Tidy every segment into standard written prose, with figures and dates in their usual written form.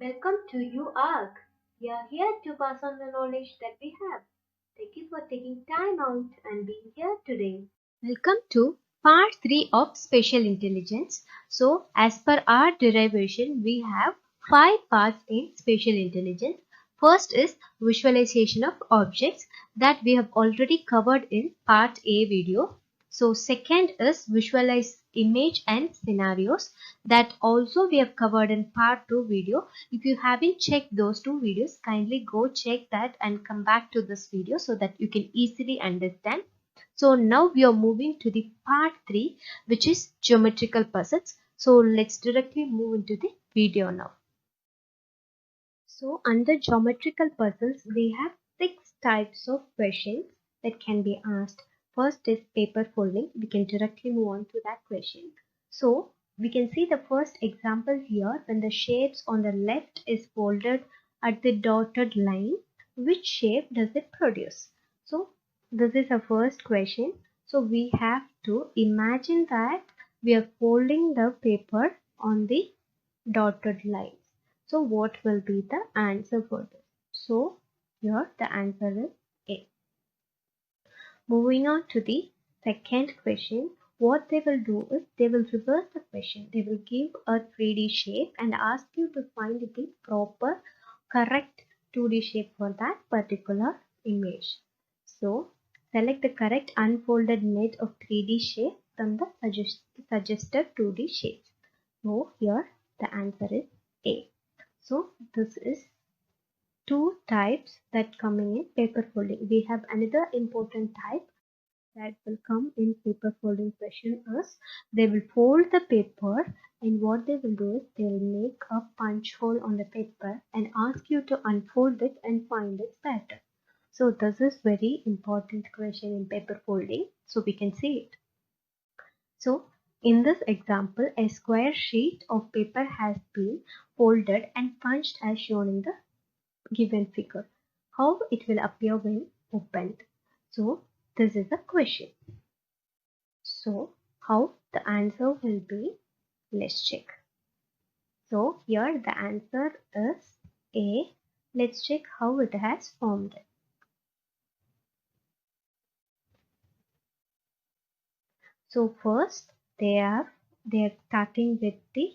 Welcome to UARC. We are here to pass on the knowledge that we have. Thank you for taking time out and being here today. Welcome to part 3 of Spatial Intelligence. So, as per our derivation, we have 5 parts in Spatial Intelligence. First is visualization of objects that we have already covered in part A video. So, second is visualize image and scenarios that also we have covered in part 2 video. If you haven't checked those 2 videos, kindly go check that and come back to this video so that you can easily understand. So now we are moving to the part 3, which is geometrical puzzles. So let's directly move into the video now. So under geometrical puzzles, we have 6 types of questions that can be asked. First is paper folding. We can directly move on to that question. So we can see the first example here. When the shapes on the left is folded at the dotted line, which shape does it produce? So this is the first question. So we have to imagine that we are folding the paper on the dotted lines. So what will be the answer for this? So here the answer is A. Moving on to the second question, what they will do is they will reverse the question. They will give a 3D shape and ask you to find the proper correct 2D shape for that particular image. So select the correct unfolded net of 3D shape from the suggested 2D shapes. So here the answer is A. So this is 2 types that coming in paper folding. We have another important type that will come in paper folding question is they will fold the paper, and what they will do is they will make a punch hole on the paper and ask you to unfold it and find its pattern. So this is very important question in paper folding. So we can see it. So in this example, a square sheet of paper has been folded and punched as shown in the given figure. How it will appear when opened? So this is a question. So how the answer will be? Let's check. So here the answer is A. Let's check how it has formed. So first they are starting with the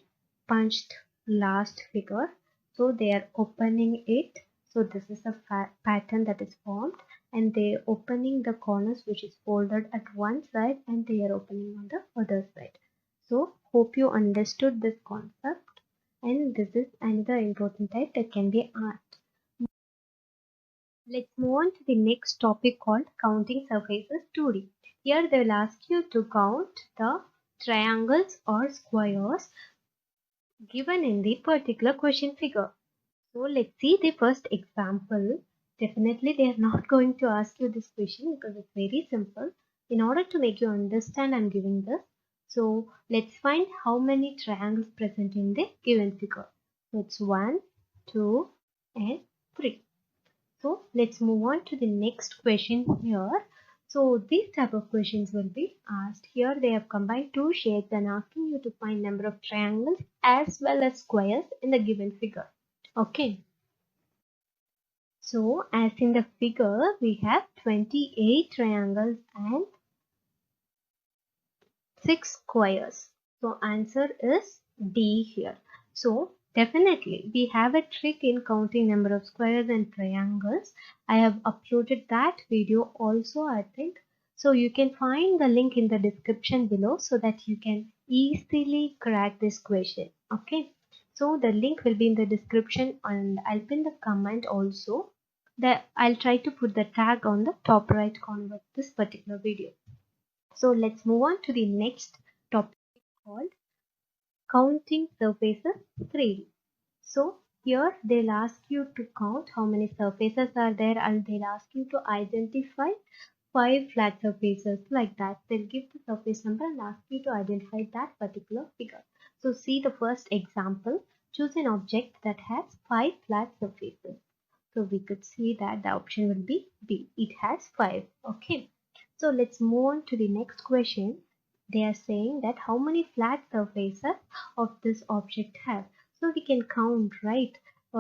punched last figure. So they are opening it. So this is a pattern that is formed, and they are opening the corners which is folded at one side, and they are opening on the other side. So hope you understood this concept, and this is another important type that can be asked. Let's move on to the next topic called counting surfaces 2D. Here they will ask you to count the triangles or squares given in the particular question figure. So let's see the first example. Definitely they are not going to ask you this question because it's very simple. In order to make you understand, I'm giving this. So let's find how many triangles present in the given figure. So it's 1, 2 and 3. So let's move on to the next question here. So these type of questions will be asked. Here they have combined 2 shapes and asking you to find number of triangles as well as squares in the given figure. Okay. So as in the figure we have 28 triangles and 6 squares. So answer is D here. So definitely we have a trick in counting number of squares and triangles. I have uploaded that video also, I think. So you can find the link in the description below so that you can easily crack this question. Okay. So the link will be in the description, and I'll pin the comment also. I'll try to put the tag on the top right corner of this particular video. So let's move on to the next topic called counting surfaces 3D. So here they'll ask you to count how many surfaces are there, and they'll ask you to identify 5 flat surfaces like that. They'll give the surface number and ask you to identify that particular figure. So see the first example. Choose an object that has 5 flat surfaces. So we could see that the option will be B. It has 5. Okay. So let's move on to the next question. They are saying that how many flat surfaces of this object have. So we can count, right?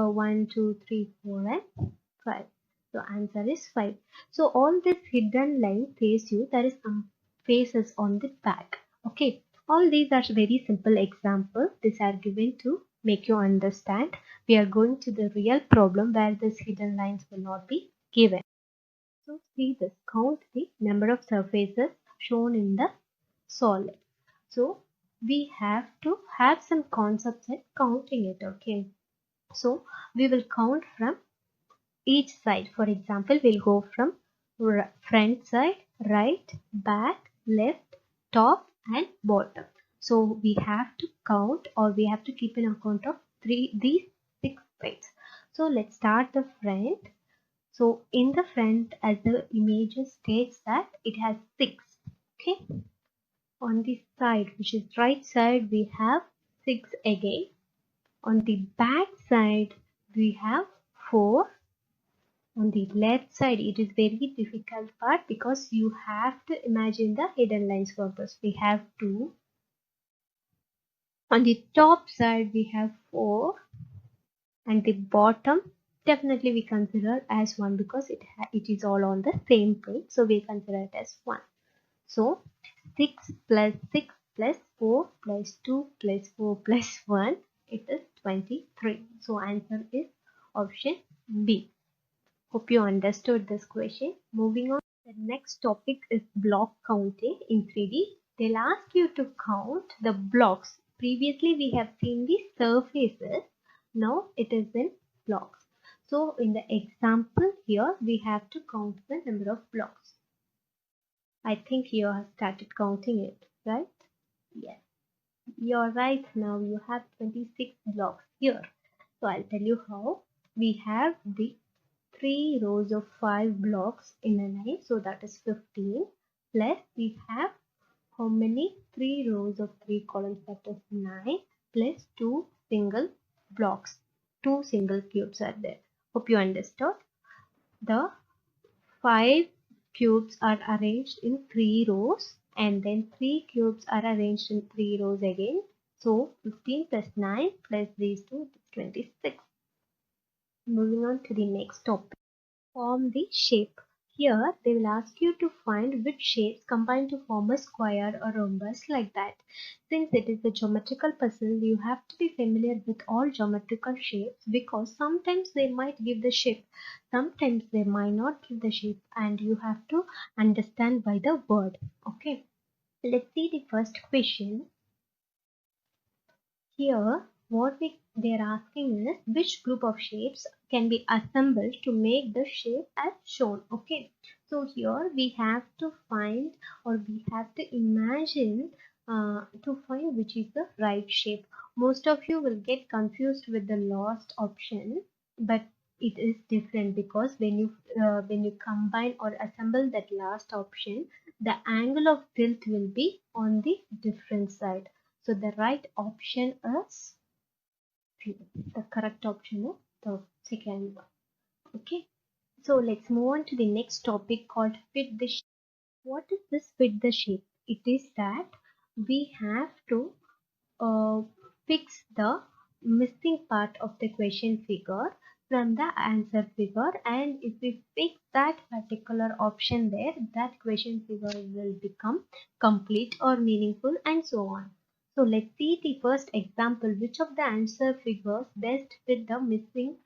1, 2, 3, 4 and 5. So answer is 5. So all this hidden line face you, there is some faces on the back. Okay. All these are very simple examples. These are given to make you understand. We are going to the real problem where these hidden lines will not be given. So see this, count the number of surfaces shown in the solid. So we have to have some concepts at counting it. Okay. So we will count from each side. For example, we'll go from front side, right, back, left, top and bottom. So we have to count, or we have to keep an account of these 6 sides. So let's start the front. So in the front, as the image states that it has 6. Okay. On the side, which is right side, we have 6 again. On the back side, we have 4. On the left side, it is very difficult part because you have to imagine the hidden lines for this. We have 2. On the top side, we have 4. And the bottom, definitely we consider as 1 because it is all on the same page. So we consider it as 1. So 6 plus 6 plus 4 plus 2 plus 4 plus 1, it is 23. So answer is option B. Hope you understood this question. Moving on, the next topic is block counting in 3D. They'll ask you to count the blocks. Previously we have seen the surfaces. Now it is in blocks. So in the example here, we have to count the number of blocks. I think you have started counting it, right? Yes. You're right. Now you have 26 blocks here. So I'll tell you how. We have the 3 rows of 5 blocks in a line, so that is 15, plus we have how many 3 rows of 3 columns, that is 9, plus 2 single blocks, 2 single cubes are there. Hope you understood. The 5 cubes are arranged in 3 rows and then 3 cubes are arranged in 3 rows again. So 15 plus 9 plus these 2 is 26. Moving on to the next topic. Form the shape. Here they will ask you to find which shapes combine to form a square or rhombus, like that. Since it is a geometrical puzzle, you have to be familiar with all geometrical shapes because sometimes they might give the shape, sometimes they might not give the shape, and you have to understand by the word. Okay, let's see the first question. Here, what they're asking is which group of shapes can be assembled to make the shape as shown. Okay, so here we have to find, or we have to imagine to find which is the right shape. Most of you will get confused with the last option, but it is different because when you combine or assemble that last option, the angle of tilt will be on the different side. So the right option is, the correct option is the second one. Okay. So let's move on to the next topic called fit the shape. What is this fit the shape? It is that we have to fix the missing part of the question figure from the answer figure, and if we fix that particular option there, that question figure will become complete or meaningful, and so on. So let's see the first example. Which of the answer figures best fit the missing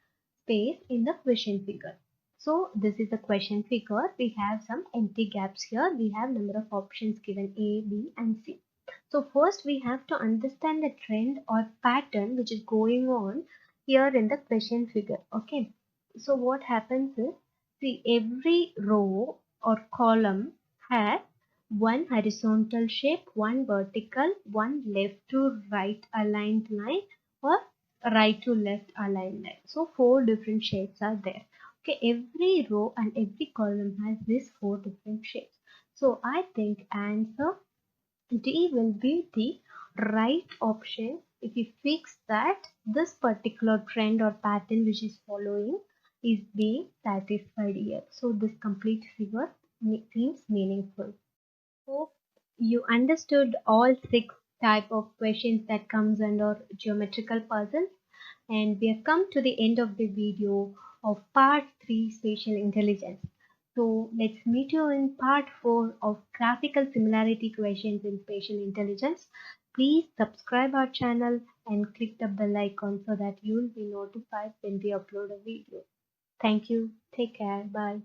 space in the question figure? So this is the question figure. We have some empty gaps here. We have number of options given A, B and C. So first we have to understand the trend or pattern which is going on here in the question figure. Okay. So what happens is, see, every row or column has one horizontal shape, one vertical, one left to right aligned line, or right to left aligned line. So 4 different shapes are there. Okay, every row and every column has these 4 different shapes. So I think answer D will be the right option if we fix that this particular trend or pattern which is following is being satisfied here. So this complete figure seems meaningful. Hope you understood all 6 type of questions that comes under geometrical puzzles. and we have come to the end of the video of part 3 spatial intelligence. So let's meet you in part 4 of graphical similarity questions in spatial intelligence. Please subscribe our channel and click the bell icon so that you will be notified when we upload a video. Thank you. Take care. Bye.